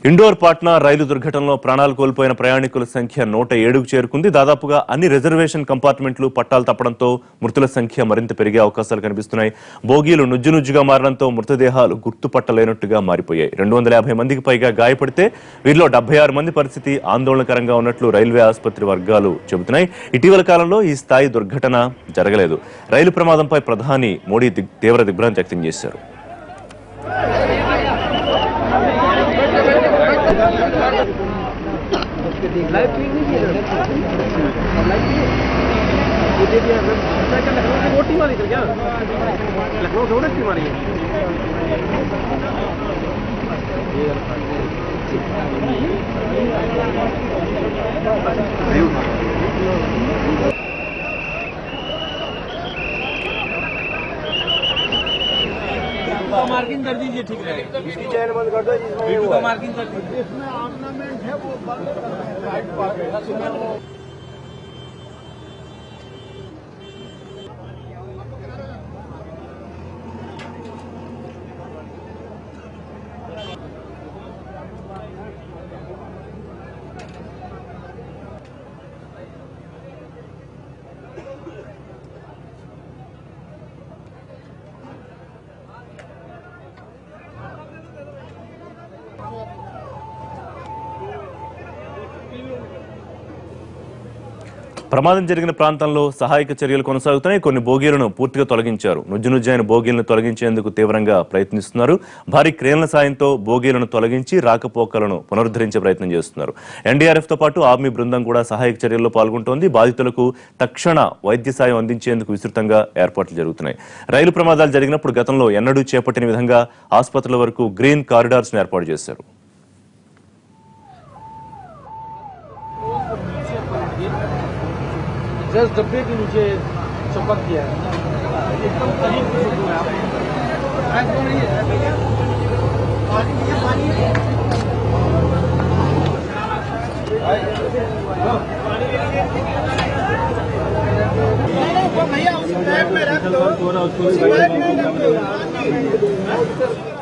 Indoor Patna రైలు దుర్ఘటనలో ప్రాణాలు కోల్పోయిన ప్రయాణికుల సంఖ్య 107కు చేరుకుంది. దాదాపుగా అన్ని రిజర్వేషన్ కంపార్ట్మెంట్లు పట్టాలు తప్పడంతో మృతుల సంఖ్య మరింత పెరిగే అవకాశాలు కనిపిస్తున్నాయి. బోగీలు నుజ్జునుజ్జుగా మారడంతో మృతదేహాలు గుర్తుపట్టలేనట్టుగా మారిపోయాయి. 250 మందికి పైగా గాయపడితే వీరిలో 76 మంది పరిస్థితి ఆందోళనకరంగా ఉన్నట్లు రైల్వే ఆసుపత్రి వర్గాలు చెబుతున్నాయి. ఇటీవల కాలంలో ఈ స్థాయి దుర్ఘటన జరగలేదు. రైలు ప్రమాదంపై ప్రధాని మోడీ తీవ్ర దిగ్భ్రాంతి వ్యక్తం చేశారు. मार्किंग कर दीजिए, ठीक रहेगा। इसकी चैन बंद कर दो, जिसमें मार्किंग कर दीजिए, जिसमें ऑर्नामेंट है वो ప్రమాదం జరిగిన ప్రాంతంలో సహాయక చర్యలు కొనసాగుతున్నాయి. కొన్ని బోగీలను పూర్తిగా తొలగించారు. నుజ్జునుజ్జైన బోగీలను తొలగించేందుకు తీవ్రంగా ప్రయత్నిస్తున్నారు. భారీ క్రేన్ల సాయంతో బోగీలను తొలగించి రాకపోకలను పునరుద్ధరించే ప్రయత్నం చేస్తున్నారు. ఎన్డీఆర్ఎఫ్ తో పాటు ఆర్మీ బృందం కూడా సహాయక చర్యల్లో పాల్గొంటోంది. బాధితులకు తక్షణ వైద్య సాయం అందించేందుకు విస్తృతంగా ఏర్పాట్లు జరుగుతున్నాయి. రైలు ప్రమాదాలు జరిగినప్పుడు గతంలో ఎన్నడూ చేపట్టిన విధంగా ఆసుపత్రుల వరకు గ్రీన్ కారిడార్స్ ను ఏర్పాటు చేశారు. जस्ट डब्बे के नीचे चपक गया है, एकदम करीब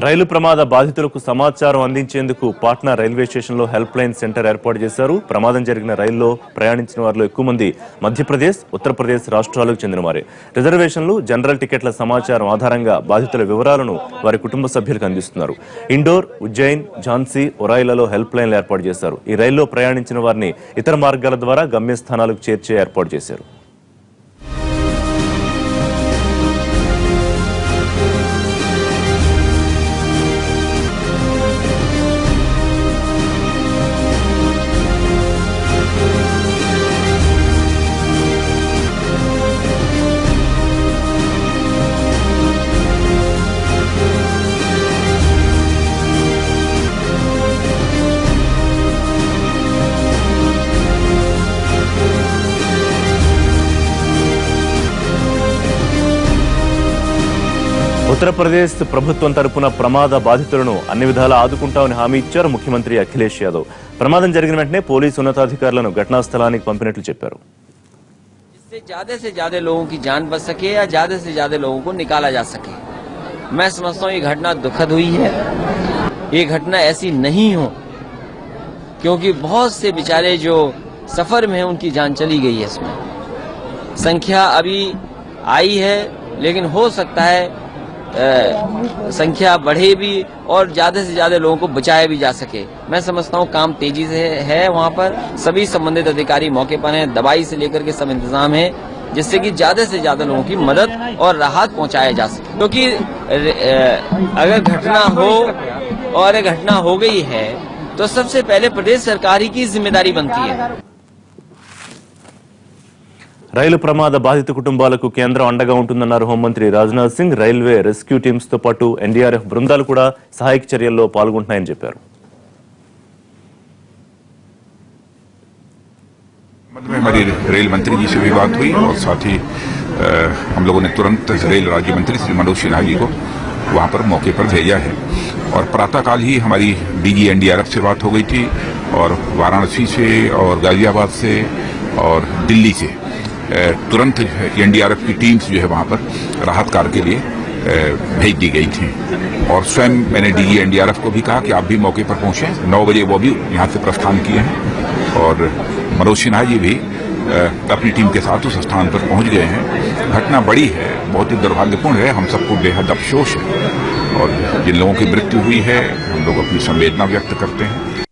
రైలు ప్రమాద బాధితులకు సమాచారం అందించేందుకు పాట్నా రైల్వే స్టేషన్ లో హెల్ప్ లైన్ సెంటర్ ఏర్పాటు చేశారు. ప్రమాదం జరిగిన రైల్లో ప్రయాణించిన వారిలో ఎక్కువ మంది మధ్యప్రదేశ్, ఉత్తరప్రదేశ్ రాష్ట్రాలకు చెందిన వారే. రిజర్వేషన్లు, జనరల్ టికెట్ల సమాచారం ఆధారంగా బాధితుల వివరాలను వారి కుటుంబ సభ్యులకు అందిస్తున్నారు. ఇండోర్, ఉజ్జయిన్, ఝాన్సీ, ఒరాయిలలో హెల్ప్ లైన్లు ఏర్పాటు చేశారు. ఈ రైల్లో ప్రయాణించిన వారిని ఇతర మార్గాల ద్వారా గమ్యస్థానాలకు చేర్చే ఏర్పాటు చేశారు. ఉత్తరప్రదేశ్ ప్రభుత్వం తరపున ప్రమాద బాధితులను అన్ని విధాలా ఆదుకుంటామని హామీ ఇచ్చారు ముఖ్యమంత్రి అఖిలేష్ యాదవ్. ప్రమాదం జరిగిన వెంటనే పోలీసు ఉన్నతాధికారులను ఘటనా స్థలానికి పంపినట్లు చెప్పారు. इससे ज्यादा से ज्यादा लोगों की जान बच सके या ज्यादा से ज्यादा लोगों को निकाला जा सके। मैं समझता हूँ ये घटना दुखद हुई है, ये घटना ऐसी नहीं हो, क्योंकि बहुत से बेचारे जो सफर में हैं उनकी जान चली गई है। इसमें संख्या अभी आई है, लेकिन हो सकता है संख्या बढ़े भी और ज्यादा से ज्यादा लोगों को बचाया भी जा सके। मैं समझता हूँ काम तेजी से है, वहाँ पर सभी संबंधित अधिकारी मौके पर हैं, दवाई से लेकर के सब इंतजाम है, जिससे कि ज्यादा से ज्यादा लोगों की मदद और राहत पहुँचाया जा सके। क्योंकि अगर घटना हो और घटना हो गई है तो सबसे पहले प्रदेश सरकार ही की जिम्मेदारी बनती है। రైలు ప్రమాద బాధిత కుటుంబాలకు కేంద్రం అండగా ఉంటుందన్నారు హోంమంత్రి Rajnath Singh. Railway rescue teams తో పాటు ఎన్డీఆర్ఎఫ్ బృందాలు కూడా సహాయక చర్యల్లో పాల్గొంటున్నాయని చెప్పారు. हमारी रेल मंत्री जी से भी बात हुई और साथ ही हम लोगों ने तुरंत रेल राज्य मंत्री श्री मनोज सिन्हा जी को वहां पर मौके पर भेजा है और प्रातःकाल ही हमारी डीजी एनडीआरएफ से बात हो गई थी और वाराणसी से और गाजियाबाद से और दिल्ली से तुरंत एनडीआरएफ की टीम्स जो है वहां पर राहत कार्य के लिए भेज दी गई थी। और स्वयं मैंने डीजी एनडीआरएफ को भी कहा कि आप भी मौके पर पहुंचे। 9 बजे वो भी यहाँ से प्रस्थान किए हैं और मनोज सिन्हा जी भी अपनी टीम के साथ उस स्थान पर पहुंच गए हैं। घटना बड़ी है, बहुत ही दुर्भाग्यपूर्ण है, हम सबको बेहद अफसोस है और जिन लोगों की मृत्यु हुई है हम लोग अपनी संवेदना व्यक्त करते हैं।